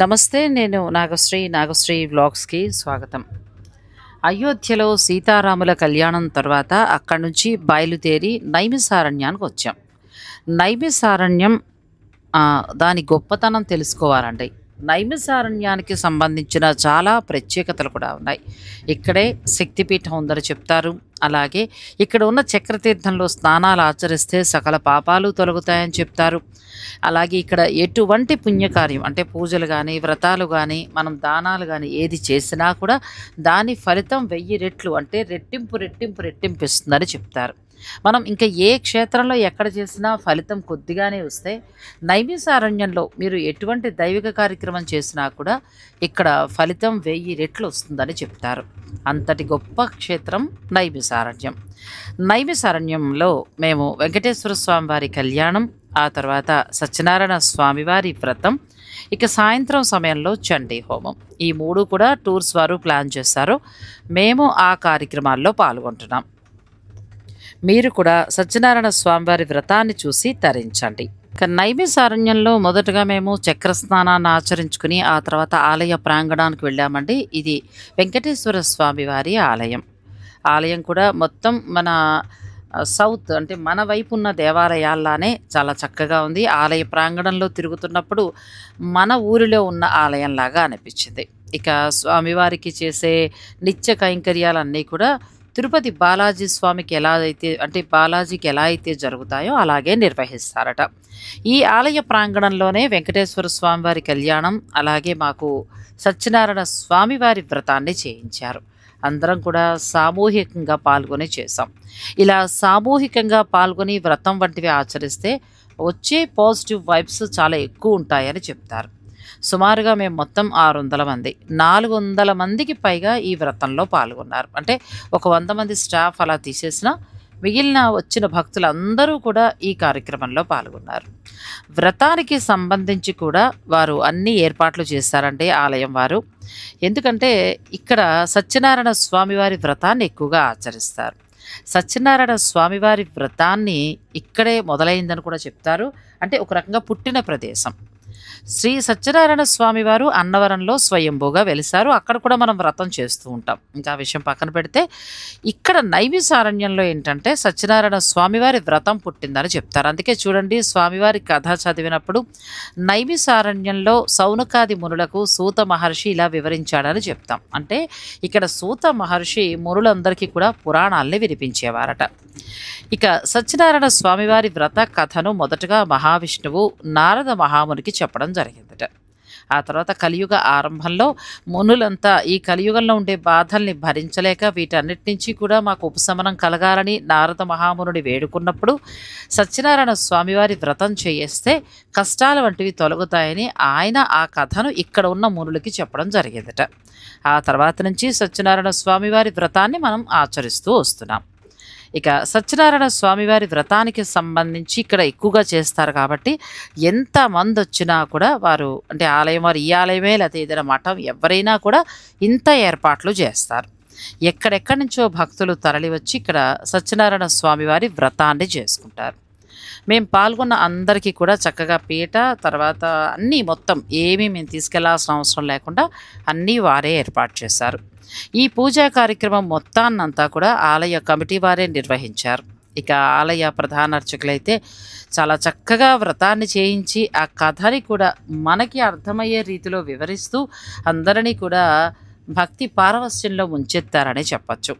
నమస్తే. నేను నాగశ్రీ వ్లాగ్స్కి స్వాగతం. అయోధ్యలో సీతారాముల కళ్యాణం తర్వాత అక్కడి నుంచి బయలుదేరి నైమిసారణ్యానికి వచ్చాం. నైమిసారణ్యం దాని గొప్పతనం తెలుసుకోవాలండి. నైమిసారణ్యానికి సంబంధించిన చాలా ప్రత్యేకతలు కూడా ఉన్నాయి. ఇక్కడే శక్తిపీఠం ఉందని చెప్తారు. అలాగే ఇక్కడ ఉన్న చక్రతీర్థంలో స్నానాలు ఆచరిస్తే సకల పాపాలు తొలగుతాయని చెప్తారు. అలాగే ఇక్కడ ఎటువంటి పుణ్యకార్యం అంటే పూజలు కానీ వ్రతాలు కానీ మనం దానాలు కానీ ఏది చేసినా కూడా దాని ఫలితం 1000 రెట్లు అంటే రెట్టింపు ఇస్తుందని చెప్తారు. మనం ఇంకా ఏ క్షేత్రంలో ఎక్కడ చేసినా ఫలితం కొద్దిగానే వస్తే నైమిసారణ్యంలో మీరు ఎటువంటి దైవిక కార్యక్రమం చేసినా కూడా ఇక్కడ ఫలితం 1000 రెట్లు వస్తుందని చెప్తారు. అంతటి గొప్ప క్షేత్రం నైమిసారణ్యం. నైమిసారణ్యంలో మేము వెంకటేశ్వర స్వామి వారి కళ్యాణం, ఆ తర్వాత సత్యనారాయణ స్వామివారి వ్రతం, ఇక సాయంత్రం సమయంలో చండీ హోమం, ఈ 3 కూడా టూర్స్ వారు ప్లాన్ చేశారు. మేము ఆ కార్యక్రమాల్లో పాల్గొంటున్నాం. మీరు కూడా సత్యనారాయణ స్వామివారి వ్రతాన్ని చూసి తరించండి. ఇక నైమిసారణ్యంలో మొదటగా మేము చక్రస్నానాన్ని ఆచరించుకుని ఆ తర్వాత ఆలయ ప్రాంగణానికి వెళ్ళామండి. ఇది వెంకటేశ్వర స్వామివారి ఆలయం కూడా మొత్తం మన సౌత్ అంటే మన వైపు ఉన్న దేవాలయాల్లానే చాలా చక్కగా ఉంది. ఆలయ ప్రాంగణంలో తిరుగుతున్నప్పుడు మన ఊరిలో ఉన్న ఆలయంలాగా అనిపించింది. ఇక స్వామివారికి చేసే నిత్య కైంకర్యాలన్నీ కూడా తిరుపతి బాలాజీ స్వామికి బాలాజీకి ఎలా అయితే జరుగుతాయో అలాగే నిర్వహిస్తారట. ఈ ఆలయ ప్రాంగణంలోనే వెంకటేశ్వర స్వామివారి కళ్యాణం, అలాగే మాకు సత్యనారాయణ స్వామివారి వ్రతాన్ని చేయించారు. అందరం కూడా సామూహికంగా పాల్గొని చేసాం. ఇలా సామూహికంగా పాల్గొని వ్రతం వంటివి ఆచరిస్తే వచ్చే పాజిటివ్ వైబ్స్ చాలా ఎక్కువ ఉంటాయని చెప్తారు. సుమారుగా మేము మొత్తం 600 మంది, 400 మందికి పైగా ఈ వ్రతంలో పాల్గొన్నారు. అంటే ఒక 100 మంది స్టాఫ్ అలా తీసేసిన మిగిలిన వచ్చిన భక్తులందరూ కూడా ఈ కార్యక్రమంలో పాల్గొన్నారు. వ్రతానికి సంబంధించి కూడా వారు అన్ని ఏర్పాట్లు చేశారండి ఆలయం వారు. ఎందుకంటే ఇక్కడ సత్యనారాయణ స్వామివారి వ్రతాన్ని ఎక్కువగా ఆచరిస్తారు. సత్యనారాయణ స్వామివారి వ్రతాన్ని ఇక్కడే మొదలైందని కూడా చెప్తారు. అంటే ఒక రకంగా పుట్టిన ప్రదేశం. శ్రీ సత్యనారాయణ స్వామివారు అన్నవరంలో స్వయంభూగా వెలిశారు. అక్కడ కూడా మనం వ్రతం చేస్తూ ఉంటాం. ఇంకా ఆ విషయం పక్కన పెడితే ఇక్కడ నైమిసారణ్యంలో ఏంటంటే సత్యనారాయణ స్వామివారి వ్రతం పుట్టిందని చెప్తారు. అందుకే చూడండి, స్వామివారి కథ చదివినప్పుడు నైమిసారణ్యంలో సౌనకాది మునులకు సూత మహర్షి ఇలా వివరించాడని చెప్తాం. అంటే ఇక్కడ సూత మహర్షి మునులందరికీ కూడా పురాణాల్ని వినిపించేవారట. ఇక సత్యనారాయణ స్వామివారి వ్రత కథను మొదటగా మహావిష్ణువు నారద మహామునికి చెప్పడం జరిగిందట. ఆ తర్వాత కలియుగ ఆరంభంలో మునులంతా ఈ కలియుగంలో ఉండే బాధల్ని భరించలేక వీటన్నిటి నుంచి కూడా మాకు ఉపశమనం కలగాలని నారద మహామునుని వేడుకున్నప్పుడు సత్యనారాయణ స్వామివారి వ్రతం చేయిస్తే కష్టాల వంటివి తొలగుతాయని ఆయన ఆ కథను ఇక్కడ ఉన్న మునులకి చెప్పడం జరిగిందట. ఆ తర్వాత నుంచి సత్యనారాయణ స్వామివారి వ్రతాన్ని మనం ఆచరిస్తూ వస్తున్నాం. ఇక సత్యనారాయణ స్వామివారి వ్రతానికి సంబంధించి ఇక్కడ ఎక్కువగా చేస్తారు కాబట్టి ఎంతమంది వచ్చినా కూడా వారు అంటే ఆలయం వారు ఈ ఆలయమే లేకపోతే ఏదైనా మఠం ఎవరైనా కూడా ఇంత ఏర్పాట్లు చేస్తారు. ఎక్కడెక్కడి నుంచో భక్తులు తరలి వచ్చి ఇక్కడ సత్యనారాయణ స్వామివారి వ్రతాన్ని చేసుకుంటారు. మేము పాల్గొన్న అందరికీ కూడా చక్కగా పీట తర్వాత అన్నీ మొత్తం ఏమీ మేము తీసుకెళ్లాల్సిన అవసరం లేకుండా అన్నీ వారే ఏర్పాటు చేశారు. ఈ పూజా కార్యక్రమం మొత్తాన్నంతా కూడా ఆలయ కమిటీ వారే నిర్వహించారు. ఇక ఆలయ ప్రధాన అర్చకులైతే చాలా చక్కగా వ్రతాన్ని చేయించి ఆ కథని కూడా మనకి అర్థమయ్యే రీతిలో వివరిస్తూ అందరినీ కూడా భక్తి పారవస్యంలో ముంచెత్తారని చెప్పచ్చు.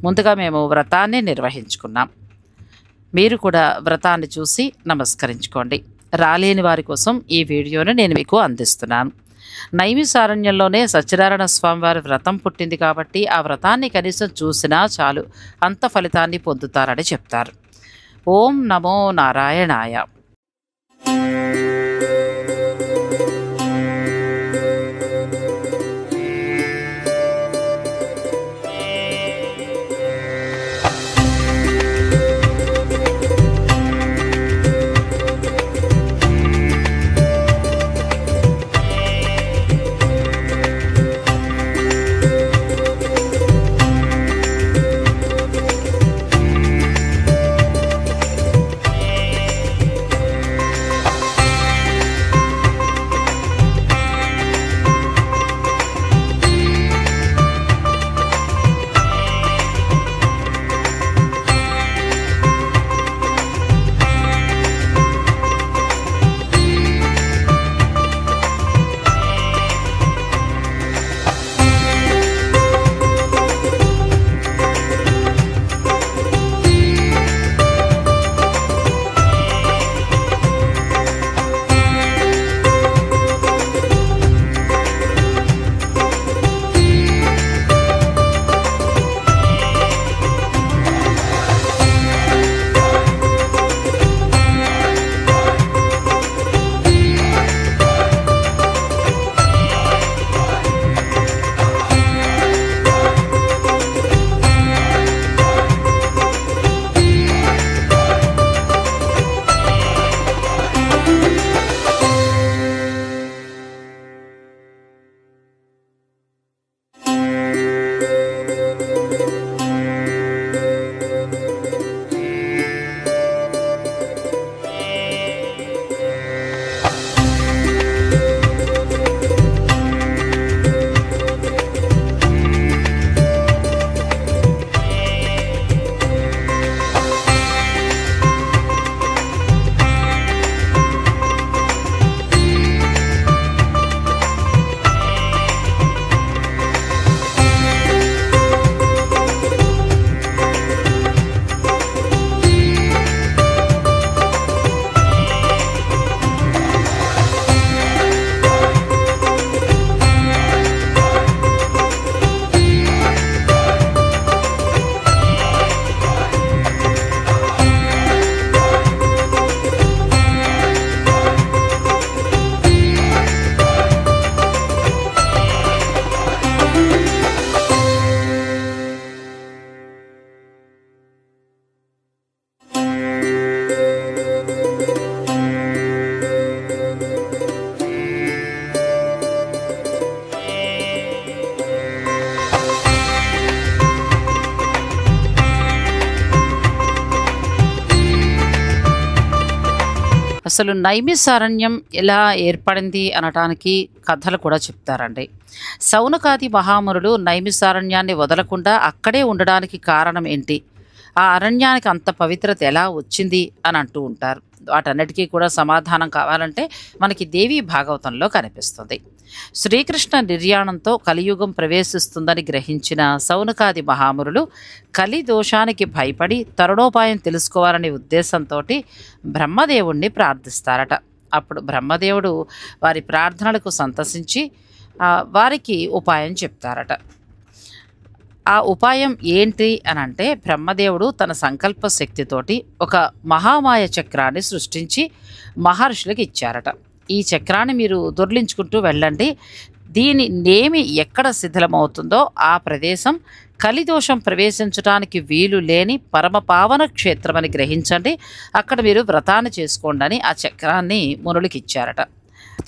ముందుగా మేము వ్రతాన్ని నిర్వహించుకున్నాం. మీరు కూడా వ్రతాన్ని చూసి నమస్కరించుకోండి. రాలేని వారి కోసం ఈ వీడియోని నేను మీకు అందిస్తున్నాను. నైమిసారణ్యంలోనే సత్యనారాయణ స్వామివారి వ్రతం పుట్టింది కాబట్టి ఆ వ్రతాన్ని కనీసం చూసినా చాలు అంత ఫలితాన్ని పొందుతారని చెప్తారు. ఓం నమో నారాయణాయ. అసలు నైమిసారణ్యం ఎలా ఏర్పడింది అనటానికి కథలు కూడా చెప్తారండి. సౌనకాది మహామునులు నైమిసారణ్యాన్ని వదలకుండా అక్కడే ఉండడానికి కారణం ఏంటి, ఆ అరణ్యానికి అంత పవిత్రత ఎలా వచ్చింది అని అంటూ ఉంటారు. వాటన్నిటికీ కూడా సమాధానం కావాలంటే మనకి దేవీ భాగవతంలో కనిపిస్తుంది. శ్రీకృష్ణ నిర్యాణంతో కలియుగం ప్రవేశిస్తుందని గ్రహించిన సౌనకాది మహామునులు కలి దోషానికి భయపడి తరుణోపాయం తెలుసుకోవాలనే ఉద్దేశంతో బ్రహ్మదేవుణ్ణి ప్రార్థిస్తారట. అప్పుడు బ్రహ్మదేవుడు వారి ప్రార్థనలకు సంతసించి వారికి ఉపాయం చెప్తారట. ఆ ఉపాయం ఏంటి అని అంటే, బ్రహ్మదేవుడు తన సంకల్ప శక్తితోటి ఒక మహామాయ చక్రాన్ని సృష్టించి మహర్షులకు ఇచ్చారట. ఈ చక్రాన్ని మీరు దొర్లించుకుంటూ వెళ్ళండి, దీని నేమి ఎక్కడ శిథిలమవుతుందో ఆ ప్రదేశం కలిదోషం ప్రవేశించడానికి వీలు లేని పరమ పావన క్షేత్రమని గ్రహించండి, అక్కడ మీరు వ్రతాన్ని చేసుకోండి అని ఆ చక్రాన్ని మునులకి ఇచ్చారట.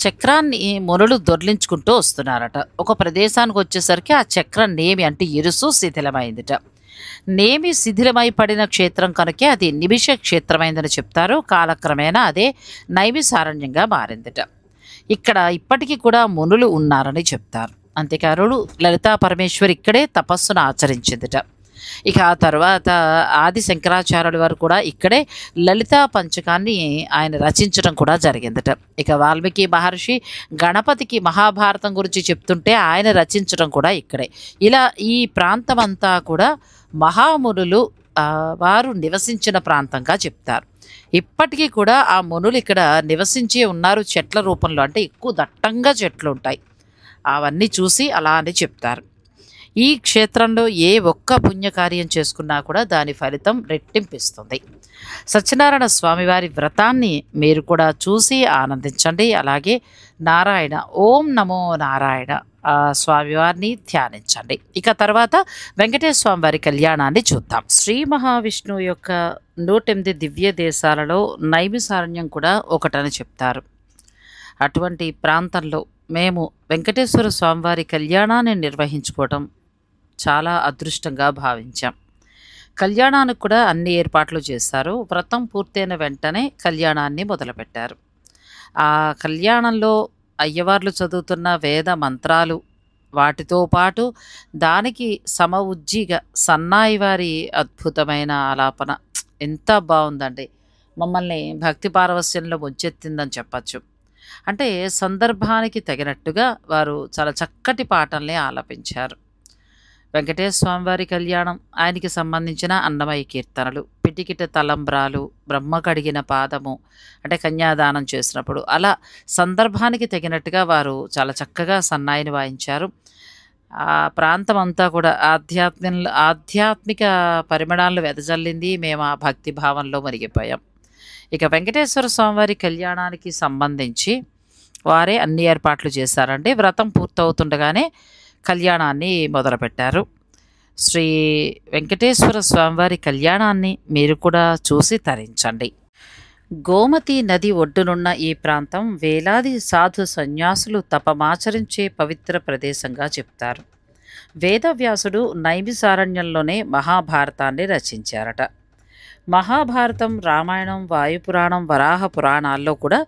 చక్రాన్ని మునులు దొర్లించుకుంటూ వస్తున్నారట. ఒక ప్రదేశానికి వచ్చేసరికి ఆ చక్రం నేమి అంటే ఇరుసు శిథిలమైందిట. నేమి శిథిలమై పడిన క్షేత్రం కనుకే అది నిమిష క్షేత్రమైందని చెప్తారు. కాలక్రమేణా అదే నైమిసారణ్యంగా మారిందిట. ఇక్కడ ఇప్పటికీ కూడా మునులు ఉన్నారని చెప్తారు. అంతేకాదు లలితా పరమేశ్వరి ఇక్కడే తపస్సును ఆచరించిందిట. ఇక ఆ తర్వాత ఆది శంకరాచార్యుల వారు కూడా ఇక్కడే లలితా పంచకాన్ని ఆయన రచించడం కూడా జరిగిందట. ఇక వాల్మీకి మహర్షి గణపతికి మహాభారతం గురించి చెప్తుంటే ఆయన రచించడం కూడా ఇక్కడే. ఇలా ఈ ప్రాంతం అంతా కూడా మహామునులు వారు నివసించిన ప్రాంతంగా చెప్తారు. ఇప్పటికీ కూడా ఆ మునులు ఇక్కడ నివసించి ఉన్నారు చెట్ల రూపంలో, అంటే ఎక్కువ దట్టంగా చెట్లు ఉంటాయి. అవన్నీ చూసి అలా అని చెప్తారు. ఈ క్షేత్రంలో ఏ ఒక్క పుణ్యకార్యం చేసుకున్నా కూడా దాని ఫలితం రెట్టింపిస్తుంది. సత్యనారాయణ స్వామివారి వ్రతాన్ని మీరు కూడా చూసి ఆనందించండి. అలాగే నారాయణ ఓం నమో నారాయణ స్వామివారిని ధ్యానించండి. ఇక తర్వాత వెంకటేశ్వర స్వామివారి కళ్యాణాన్ని చూద్దాం. శ్రీ మహావిష్ణువు యొక్క 108 దివ్య దేశాలలో నైమిసారణ్యం కూడా ఒకటని చెప్తారు. అటువంటి ప్రాంతంలో మేము వెంకటేశ్వర స్వామివారి కళ్యాణాన్ని నిర్వహించుకోవటం చాలా అదృష్టంగా భావించాం. కళ్యాణానికి కూడా అన్ని ఏర్పాట్లు చేశారు. వ్రతం పూర్తయిన వెంటనే కళ్యాణాన్ని మొదలుపెట్టారు. ఆ కళ్యాణంలో అయ్యవార్లు చదువుతున్న వేద మంత్రాలు, వాటితో పాటు దానికి సమఉజ్జిగా సన్నాయి వారి అద్భుతమైన ఆలాపన ఎంత బాగుందండి. మమ్మల్ని భక్తి పారవస్యంలో ముంచెత్తిందని చెప్పచ్చు. అంటే సందర్భానికి తగినట్టుగా వారు చాలా చక్కటి పాటల్ని ఆలపించారు. వెంకటేశ్వర స్వామివారి కళ్యాణం, ఆయనకి సంబంధించిన అన్నమయ్య కీర్తనలు, పిటికిట తలంబ్రాలు, బ్రహ్మ కడిగిన పాదము అంటే కన్యాదానం చేసినప్పుడు, అలా సందర్భానికి తగినట్టుగా వారు చాలా చక్కగా సన్నాయిని వాయించారు. ఆ ప్రాంతం అంతా కూడా ఆధ్యాత్మిక పరిమళాలను వెదజల్లింది. మేము ఆ భక్తి భావంలో మునిగిపోయాం. ఇక వెంకటేశ్వర స్వామివారి కళ్యాణానికి సంబంధించి వారే అన్ని ఏర్పాట్లు చేశారండి. వ్రతం పూర్తవుతుండగానే కళ్యాణాన్ని మొదలుపెట్టారు. శ్రీ వెంకటేశ్వర స్వామివారి కళ్యాణాన్ని మీరు కూడా చూసి తరించండి. గోమతి నది ఒడ్డునున్న ఈ ప్రాంతం వేలాది సాధు సన్యాసులు తపమాచరించే పవిత్ర ప్రదేశంగా చెప్తారు. వేదవ్యాసుడు నైమిసారణ్యంలోనే మహాభారతాన్ని రచించారట. మహాభారతం, రామాయణం, వాయుపురాణం, వరాహ పురాణాల్లో కూడా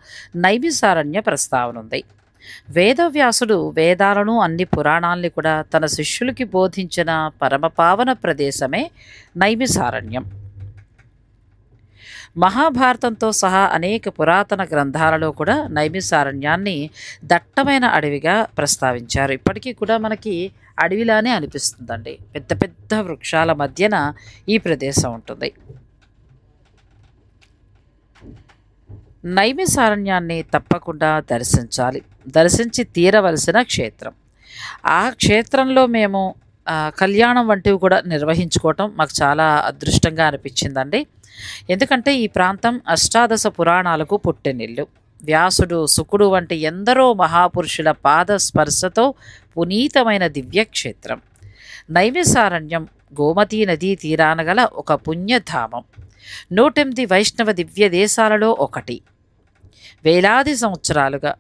నైమిసారణ్య ప్రస్తావన ఉంది. వేదవ్యాసుడు వేదాలను అన్ని పురాణాల్ని కూడా తన శిష్యులకి బోధించిన పరమపావన ప్రదేశమే నైమిసారణ్యం. మహాభారతంతో సహా అనేక పురాతన గ్రంథాలలో కూడా నైమిసారణ్యాన్ని దట్టమైన అడవిగా ప్రస్తావించారు. ఇప్పటికీ కూడా మనకి అడవిలానే అనిపిస్తుందండి. పెద్ద పెద్ద వృక్షాల మధ్యన ఈ ప్రదేశం ఉంటుంది. నైమిసారణ్యాన్ని తప్పకుండా దర్శించి తీరవలసిన క్షేత్రం. ఆ క్షేత్రంలో మేము కళ్యాణం వంటివి కూడా నిర్వహించుకోవటం మాకు చాలా అదృష్టంగా అనిపించిందండి. ఎందుకంటే ఈ ప్రాంతం అష్టాదశ పురాణాలకు పుట్టినిల్లు. వ్యాసుడు, శుకుడు వంటి ఎందరో మహాపురుషుల పాద స్పర్శతో పునీతమైన దివ్యక్షేత్రం. నైమిసారణ్యం గోమతీ నదీ తీరాన గల ఒక పుణ్యధామం. 108 వైష్ణవ దివ్య దేశాలలో ఒకటి. వేలాది సంవత్సరాలుగా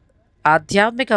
ఆధ్యాత్మిక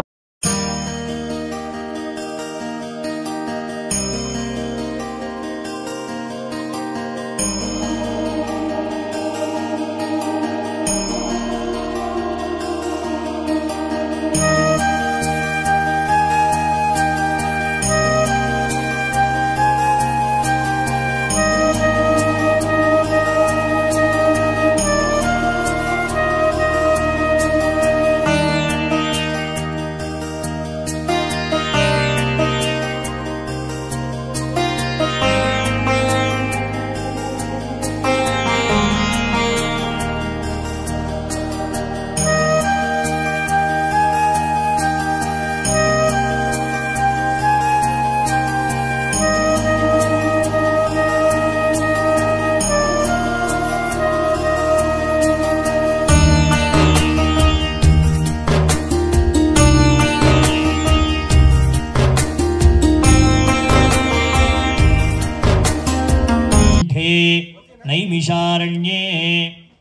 నైమిషారణ్యే.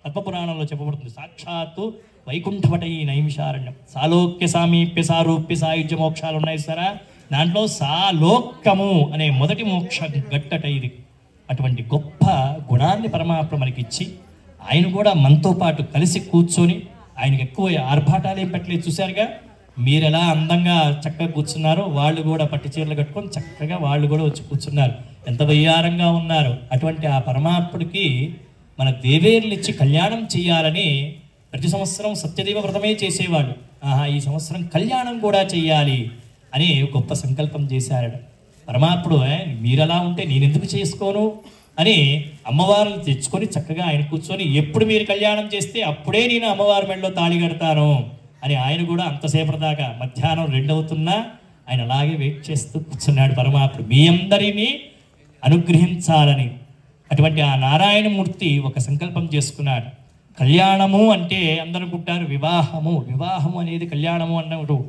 పద్మపురాణంలో చెప్పబడుతుంది, సాక్షాత్తు వైకుంఠపట ఈ నైమిషారణ్యం. సాలోక్య సామీప్య సారూప్య సాయుధ్య మోక్షాలు ఉన్నాయి సరా, దాంట్లో సాలోక్యము అనే మొదటి మోక్ష గట్టట ఇది. అటువంటి గొప్ప గుణాన్ని పరమాత్మ మనకిచ్చి ఆయన కూడా మనతో పాటు కలిసి కూర్చొని, ఆయనకి ఎక్కువ ఆర్భాటాలు ఏం పెట్టలేదు. చూశారుగా మీరు ఎలా అందంగా చక్కగా కూర్చున్నారో, వాళ్ళు కూడా పట్టు చీరలు కట్టుకొని చక్కగా వాళ్ళు కూడా వచ్చి కూర్చున్నారు, ఎంత వయ్యారంగా ఉన్నారు. అటువంటి ఆ పరమాత్ముడికి మన దేవేరులు ఇచ్చి కళ్యాణం చేయాలని ప్రతి సంవత్సరం సత్యదేవ వ్రతమే చేసేవాడు. ఈ సంవత్సరం కళ్యాణం కూడా చెయ్యాలి అని గొప్ప సంకల్పం చేశారట పరమాత్ముడు. మీరలా ఉంటే నేనెందుకు చేసుకోను అని అమ్మవారిని తెచ్చుకొని చక్కగా ఆయన కూర్చొని, ఎప్పుడు మీరు కళ్యాణం చేస్తే అప్పుడే నేను అమ్మవారి మెడలో తాళి కడతాను అని ఆయన కూడా అంతసేపటి దాకా మధ్యాహ్నం 2 అవుతున్నా ఆయన అలాగే వెయిట్ చేస్తూ కూర్చున్నాడు పరమాత్ముడు, మీ అందరినీ అనుగ్రహించాలని. అటువంటి ఆ నారాయణమూర్తి ఒక సంకల్పం చేసుకున్నాడు. కళ్యాణము అంటే అందరూ అనుకుంటారు వివాహము, వివాహము అనేది కళ్యాణము అన్నట్టు.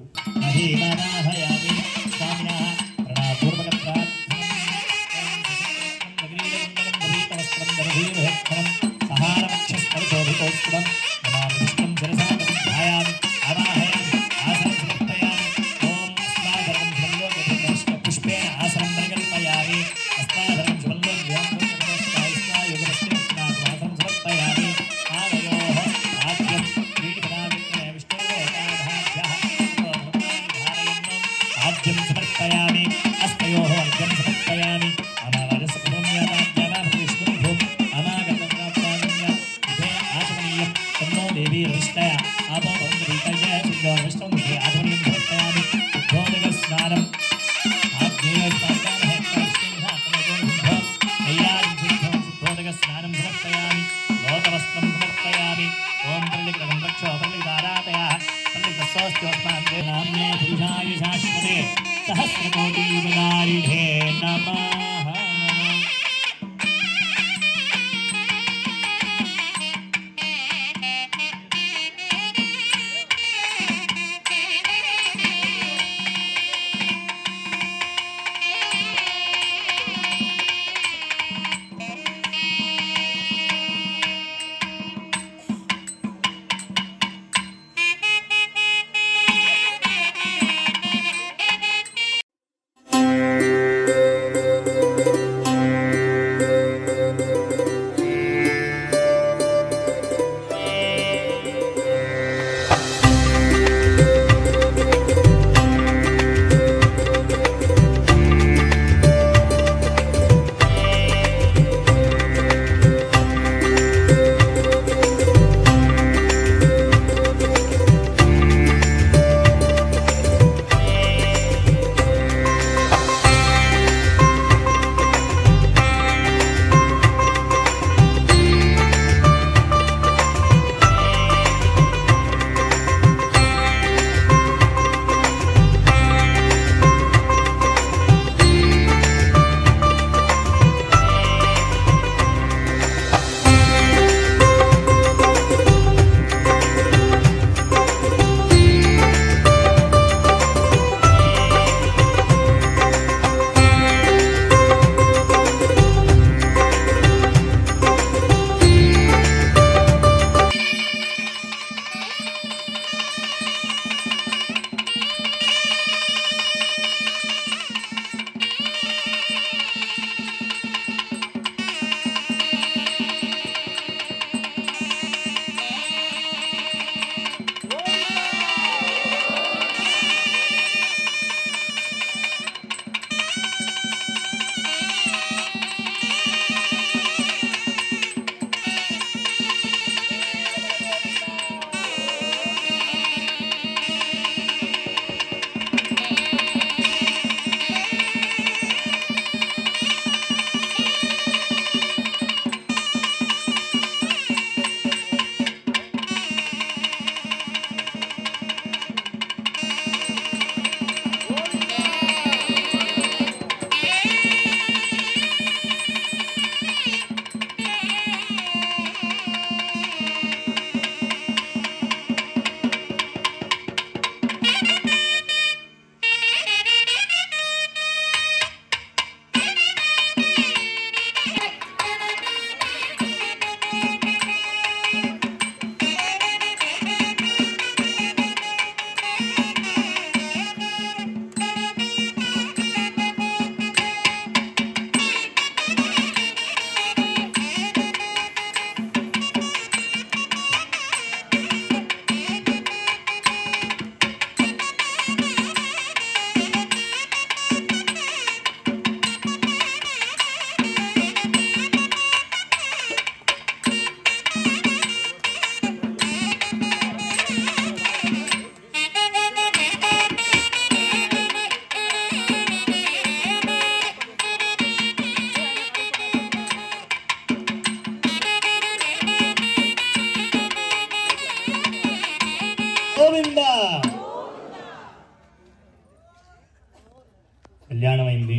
కళ్యాణమైంది.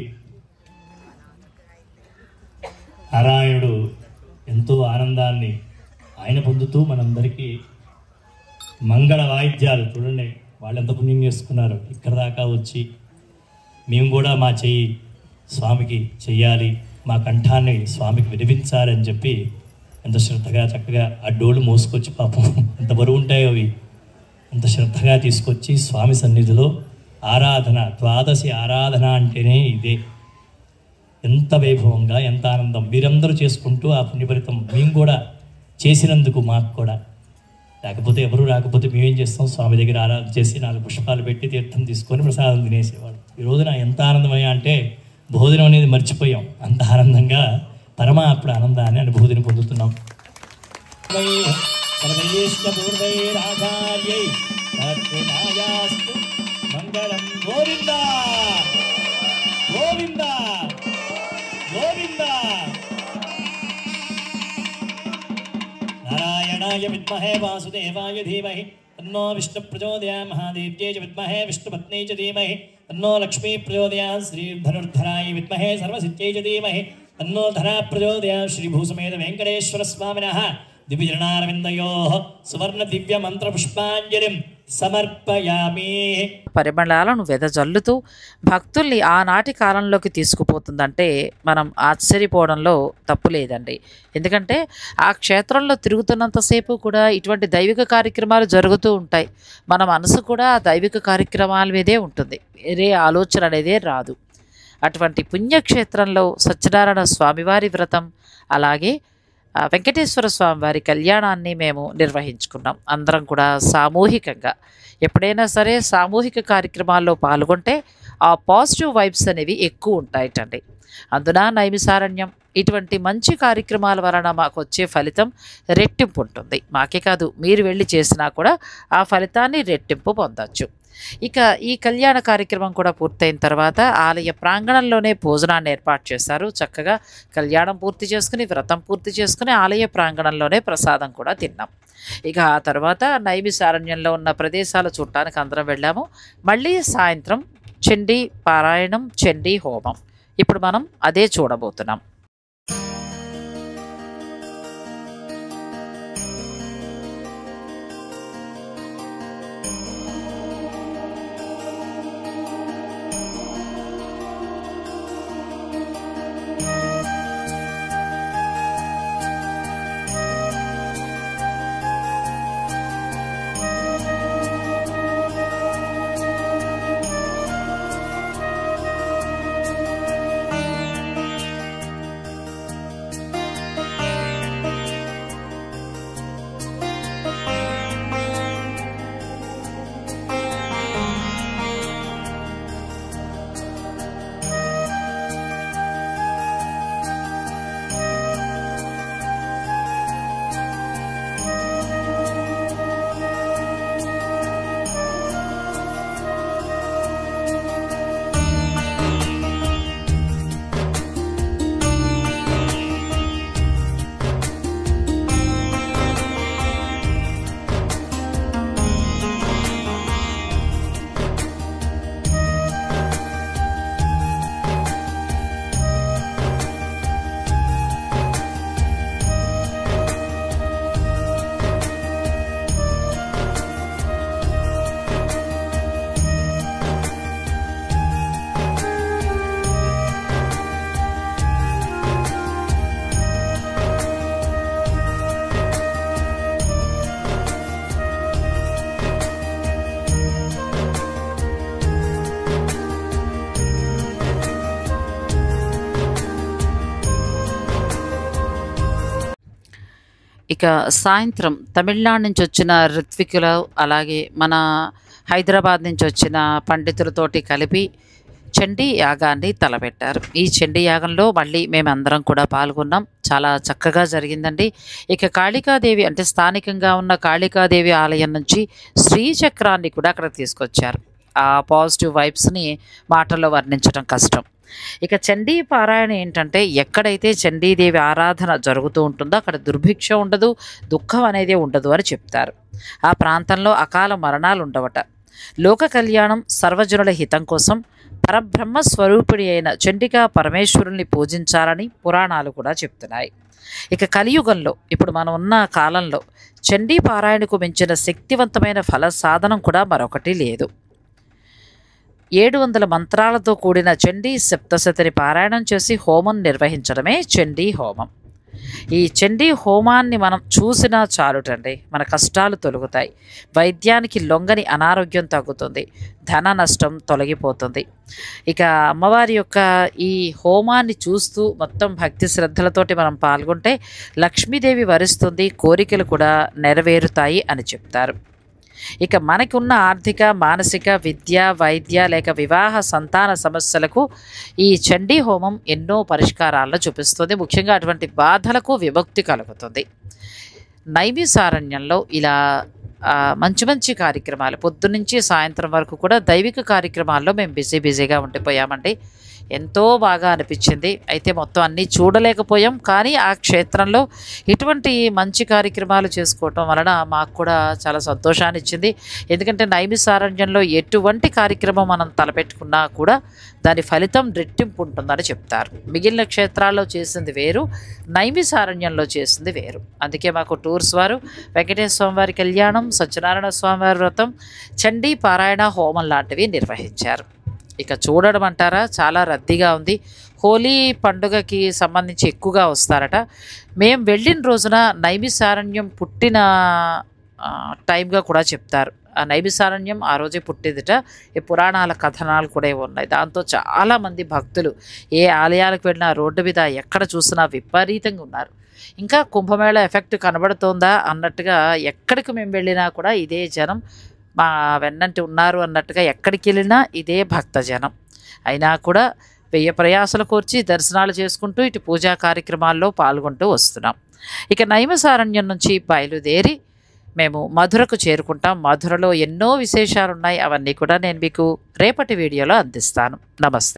నారాయణుడు ఎంతో ఆనందాన్ని ఆయన పొందుతూ మనందరికీ మంగళ వాయిద్యాలు చూడండి, వాళ్ళు ఎంత పుణ్యం చేసుకున్నారు. ఇక్కడ దాకా వచ్చి మేము కూడా మా చెయ్యి స్వామికి చెయ్యాలి, మా కంఠాన్ని స్వామికి వినిపించాలని చెప్పి ఎంత శ్రద్ధగా చక్కగా ఆ డోలు మోసుకొచ్చి, పాపం ఎంత బరువు ఉంటాయో అవి, అంత శ్రద్ధగా తీసుకొచ్చి స్వామి సన్నిధిలో ఆరాధన, ద్వాదశి ఆరాధన అంటేనే ఇదే. ఎంత వైభవంగా, ఎంత ఆనందం మీరందరూ చేసుకుంటూ ఆ పుణ్యఫలితం మేము కూడా చేసినందుకు మాకు కూడా. లేకపోతే ఎవరు రాకపోతే మేమేం చేస్తాం, స్వామి దగ్గర ఆరాధన చేసి 4 పుష్పాలు పెట్టి తీర్థం తీసుకొని ప్రసాదం తినేసేవాడు. ఈ రోజున ఎంత ఆనందమయ్యా అంటే భోజనం అనేది మర్చిపోయాం, అంత ఆనందంగా పరమాత్మ ఆనందాన్ని అనుభూతిని పొందుతున్నాం. మంగళం గోవింద గోవింద గోవింద. నారాయణాయ విద్మహే వాసుదేవాయ ధీమహి తన్నో విష్ణు ప్రచోదయాత్. మహాదేవ్యై చ విద్మహే విష్ణుపత్న్యై చ ధీమహి తన్నో లక్ష్మీ ప్రచోదయాత్. శ్రీధనుర్ధరాయ విద్మహే సర్వసిద్ధ్యై చ ధీమహి తన్నో ధనా ప్రచోదయాత్. శ్రీభూసమేత వెంకటేశ్వర స్వామినః దివ్యచరణారవిందయోః సువర్ణ దివ్య మంత్ర పుష్పాంజలిం సమర్పయామి. పరిమళాలను వెదజల్లుతూ భక్తుల్ని ఆనాటి కాలంలోకి తీసుకుపోతుందంటే మనం ఆశ్చర్యపోవడంలో తప్పు లేదండి. ఎందుకంటే ఆ క్షేత్రంలో తిరుగుతున్నంతసేపు కూడా ఇటువంటి దైవిక కార్యక్రమాలు జరుగుతూ ఉంటాయి. మన మనసు కూడా ఆ దైవిక కార్యక్రమాల మీదే ఉంటుంది, వేరే ఆలోచన అనేదే రాదు. అటువంటి పుణ్యక్షేత్రంలో సత్యనారాయణ స్వామివారి వ్రతం, అలాగే వెంకటేశ్వర స్వామి వారి కళ్యాణాన్ని మేము నిర్వహించుకున్నాం. అందరం కూడా సామూహికంగా. ఎప్పుడైనా సరే సామూహిక కార్యక్రమాల్లో పాల్గొంటే ఆ పాజిటివ్ వైబ్స్ అనేవి ఎక్కువ ఉంటాయటండి. అందున నైమిసారణ్యం ఇటువంటి మంచి కార్యక్రమాల వలన మాకు వచ్చే ఫలితం రెట్టింపు ఉంటుంది. మాకే కాదు, మీరు వెళ్ళి చేసినా కూడా ఆ ఫలితాన్ని రెట్టింపు పొందవచ్చు. ఇక ఈ కళ్యాణ కార్యక్రమం కూడా పూర్తయిన తర్వాత ఆలయ ప్రాంగణంలోనే భోజనాన్ని ఏర్పాటు చేశారు. చక్కగా కళ్యాణం పూర్తి చేసుకుని, వ్రతం పూర్తి చేసుకుని ఆలయ ప్రాంగణంలోనే ప్రసాదం కూడా తిన్నాం. ఇక ఆ తర్వాత నైమిసారణ్యంలో ఉన్న ప్రదేశాలు చూడటానికి అందరం వెళ్ళాము. మళ్ళీ సాయంత్రం చండీ పారాయణం, చండీ హోమం. ఇప్పుడు మనం అదే చూడబోతున్నాం. ఇక సాయంత్రం తమిళనాడు నుంచి వచ్చిన ఋత్వికులు, అలాగే మన హైదరాబాద్ నుంచి వచ్చిన పండితులతోటి కలిపి చండీ యాగాన్ని తలపెట్టారు. ఈ చండీ యాగంలో మళ్ళీ మేమందరం కూడా పాల్గొన్నాం. చాలా చక్కగా జరిగిందండి. ఇక కాళికాదేవి అంటే స్థానికంగా ఉన్న కాళికాదేవి ఆలయం నుంచి శ్రీచక్రాన్ని కూడా అక్కడ తీసుకొచ్చారు. ఆ పాజిటివ్ వైబ్స్ని మాటల్లో వర్ణించడం కష్టం. ఇక చండీ పారాయణ ఏంటంటే ఎక్కడైతే చండీదేవి ఆరాధన జరుగుతూ ఉంటుందో అక్కడ దుర్భిక్ష ఉండదు, దుఃఖం అనేది ఉండదు అని చెప్తారు. ఆ ప్రాంతంలో అకాల మరణాలు ఉండవట. లోక కళ్యాణం, సర్వజనుల హితం కోసం పరబ్రహ్మ స్వరూపిణి అయిన చండికా పరమేశ్వరుల్ని పూజించాలని పురాణాలు కూడా చెప్తున్నాయి. ఇక కలియుగంలో ఇప్పుడు మనం ఉన్న కాలంలో చండీ పారాయణకు మించిన శక్తివంతమైన ఫల సాధనం కూడా మరొకటి లేదు. 700 మంత్రాలతో కూడిన చండీ సప్తశతిని పారాయణం చేసి హోమం నిర్వహించడమే చండీ హోమం. ఈ చండీ హోమాన్ని మనం చూసినా చాలుటండి, మన కష్టాలు తొలగుతాయి, వైద్యానికి లొంగని అనారోగ్యం తగ్గుతుంది, ధన నష్టం తొలగిపోతుంది. ఇక అమ్మవారి యొక్క ఈ హోమాన్ని చూస్తూ మొత్తం భక్తి శ్రద్ధలతోటి మనం పాల్గొంటే లక్ష్మీదేవి వరిస్తుంది, కోరికలు కూడా నెరవేరుతాయి అని చెప్తారు. ఇక మనకి ఉన్న ఆర్థిక, మానసిక, విద్య, వైద్య లేక వివాహ, సంతాన సమస్యలకు ఈ చండీ హోమం ఎన్నో పరిష్కారాలను చూపిస్తుంది. ముఖ్యంగా అటువంటి బాధలకు విముక్తి కలుగుతుంది. నైమిసారణ్యంలో ఇలా మంచి మంచి కార్యక్రమాలు పొద్దున్నుంచి సాయంత్రం వరకు కూడా దైవిక కార్యక్రమాల్లో మేము బిజీగా ఉండిపోయామండి. ఎంతో బాగా అనిపించింది. అయితే మొత్తం అన్నీ చూడలేకపోయాం, కానీ ఆ క్షేత్రంలో ఇటువంటి మంచి కార్యక్రమాలు చేసుకోవటం వలన మాకు కూడా చాలా సంతోషాన్ని ఇచ్చింది. ఎందుకంటే నైమిసారణ్యంలో ఎటువంటి కార్యక్రమం మనం తలపెట్టుకున్నా కూడా దాని ఫలితం రెట్టింపు ఉంటుందని చెప్తారు. మిగిలిన క్షేత్రాల్లో చేసింది వేరు, నైమిసారణ్యంలో చేసింది వేరు. అందుకే మాకు టూర్స్ వారు వెంకటేశ్వర స్వామివారి కళ్యాణం, సత్యనారాయణ స్వామివారి వ్రతం, చండీ పారాయణ హోమం లాంటివి నిర్వహించారు. ఇక చూడడం అంటారా, చాలా రద్దీగా ఉంది. హోలీ పండుగకి సంబంధించి ఎక్కువగా వస్తారట. మేము వెళ్ళిన రోజున నైమిసారణ్యం పుట్టిన టైంగా కూడా చెప్తారు. ఆ నైమిసారణ్యం ఆ రోజే పుట్టిందిట. ఈ పురాణాల కథనాలు కూడా ఉన్నాయి. దాంతో చాలామంది భక్తులు ఏ ఆలయాలకు వెళ్ళినా రోడ్డు మీద ఎక్కడ చూసినా విపరీతంగా ఉన్నారు. ఇంకా కుంభమేళ ఎఫెక్ట్ కనబడుతోందా అన్నట్టుగా ఎక్కడికి మేము వెళ్ళినా కూడా ఇదే జనం మా వెన్నంటి ఉన్నారు అన్నట్టుగా, ఎక్కడికి వెళ్ళినా ఇదే భక్తజనం. అయినా కూడా వెయ్యి ప్రయాసలు కోర్చి దర్శనాలు చేసుకుంటూ ఇటు పూజా కార్యక్రమాల్లో పాల్గొంటూ వస్తున్నాం. ఇక నైమిసారణ్యం నుంచి బయలుదేరి మేము మధురకు చేరుకుంటాం. మధురలో ఎన్నో విశేషాలు ఉన్నాయి. అవన్నీ కూడా నేను మీకు రేపటి వీడియోలో అందిస్తాను. నమస్తే.